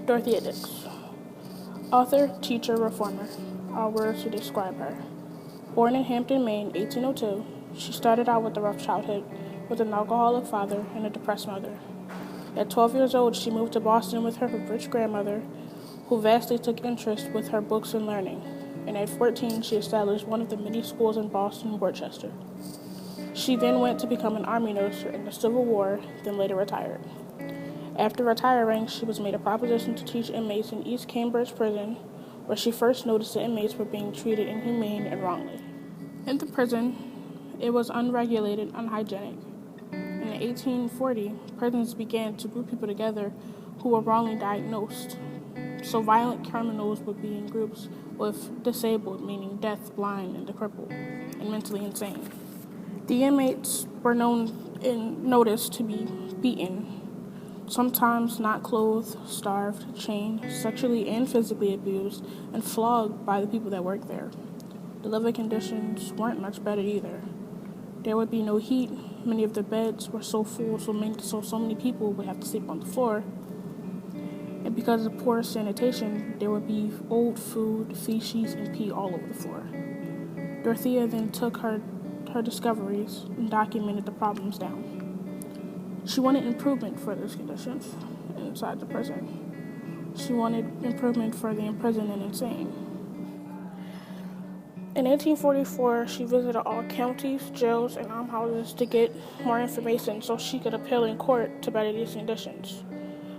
Dorothea Dix. Author, teacher, reformer are words to describe her. Born in Hampton, Maine, 1802, she started out with a rough childhood with an alcoholic father and a depressed mother. At 12 years old, she moved to Boston with her rich grandmother, who vastly took interest with her books and learning. And at 14, she established one of the many schools in Boston and Worcester. She then went to become an army nurse in the Civil War, then later retired. After retiring, she was made a proposition to teach inmates in East Cambridge Prison, where she first noticed the inmates were being treated inhumane and wrongly. In the prison, it was unregulated, unhygienic. In 1840, prisons began to group people together who were wrongly diagnosed. So violent criminals would be in groups with disabled, meaning deaf, blind, and crippled, and mentally insane. The inmates were noticed to be beaten, sometimes not clothed, starved, chained, sexually and physically abused, and flogged by the people that worked there. The living conditions weren't much better either. There would be no heat. Many of the beds were so full, so many people would have to sleep on the floor. And because of poor sanitation, there would be old food, feces, and pee all over the floor. Dorothea then took her discoveries and documented the problems down. She wanted improvement for those conditions inside the prison. She wanted improvement for the imprisoned and insane. In 1844, she visited all counties, jails, and almshouses to get more information so she could appeal in court to better these conditions.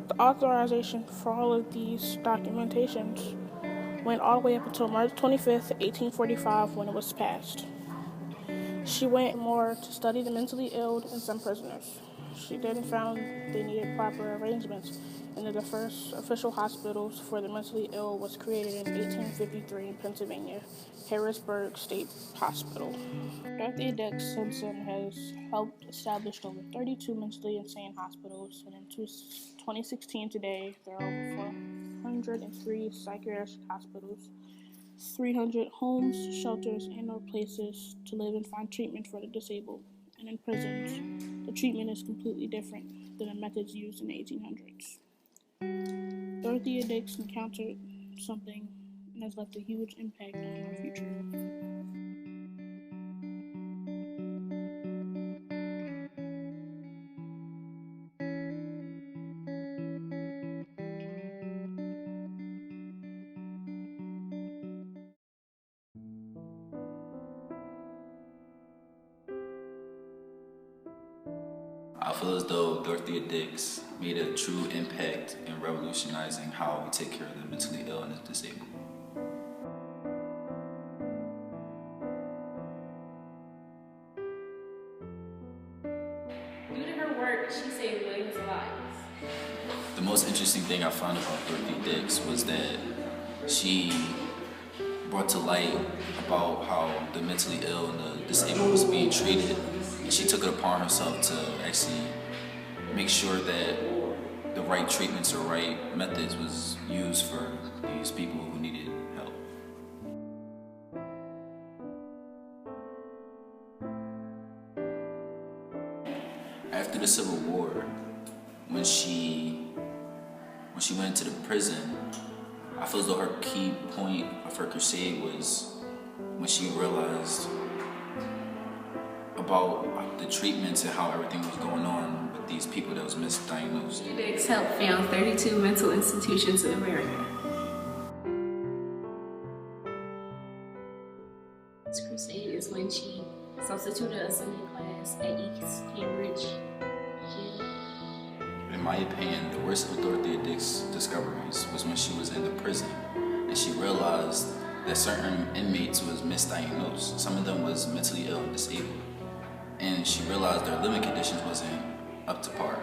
The authorization for all of these documentations went all the way up until March 25th, 1845, when it was passed. She went more to study the mentally ill and some prisoners. She then found they needed proper arrangements, and the first official hospitals for the mentally ill was created in 1853 in Pennsylvania, Harrisburg State Hospital. Dorothea Dix Simpson has helped establish over 32 mentally insane hospitals, and in 2016 today, there are over 403 psychiatric hospitals, 300 homes, shelters, and/or places to live and find treatment for the disabled. And in prisons, the treatment is completely different than the methods used in the 1800s. Dorothea Dix encountered something and has left a huge impact on our future. I feel as though Dorothea Dix made a true impact in revolutionizing how we take care of the mentally ill and the disabled. Due to her work, she saved millions of lives. The most interesting thing I found about Dorothea Dix was that she brought to light about how the mentally ill and the disabled was being treated. And she took it upon herself to actually make sure that the right treatments or right methods was used for these people who needed help. After the Civil War, when she went into the prison, I feel as though her key point of her crusade was when she realized about the treatments and how everything was going on with these people that was misdiagnosed. Dix helped found 32 mental institutions in America. This crusade is when she substituted a Sunday class at East Cambridge Jail. In my opinion, the worst of Dorothea Dix's discoveries was when she was in the prison and she realized that certain inmates was misdiagnosed. Some of them was mentally ill and disabled. And she realized their living conditions wasn't up to par.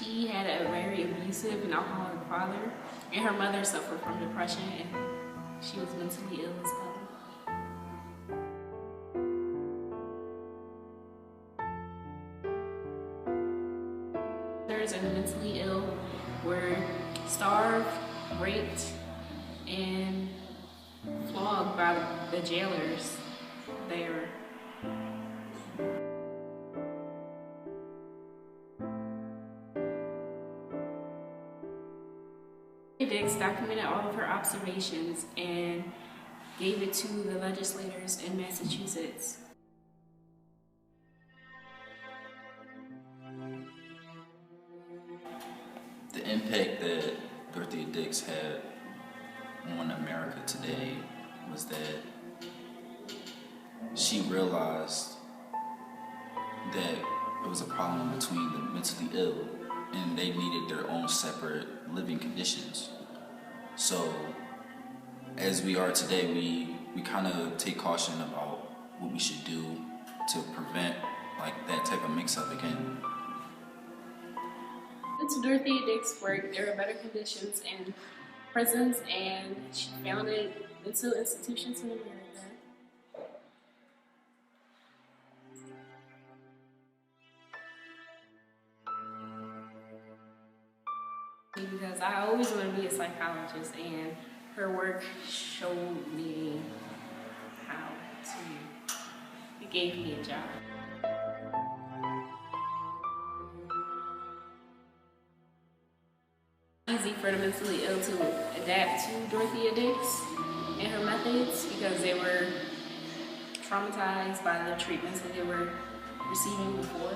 She had a very abusive and alcoholic father, and her mother suffered from depression, and she was mentally ill as well. Others and the mentally ill were starved, raped, and flogged by the jailers there. Dix documented all of her observations and gave it to the legislators in Massachusetts. The impact that Dorothea Dix had on America today was that she realized that there was a problem between the mentally ill and they needed their own separate living conditions. So as we are today, we kind of take caution about what we should do to prevent like that type of mix-up again. Due to Dorothea Dix's work, there are better conditions in prisons, and she founded mental institutions in America. Because I always wanted to be a psychologist, and her work showed me how to. It gave me a job. Easy for the mentally ill to adapt to Dorothea Dix and her methods because they were traumatized by the treatments that they were receiving before.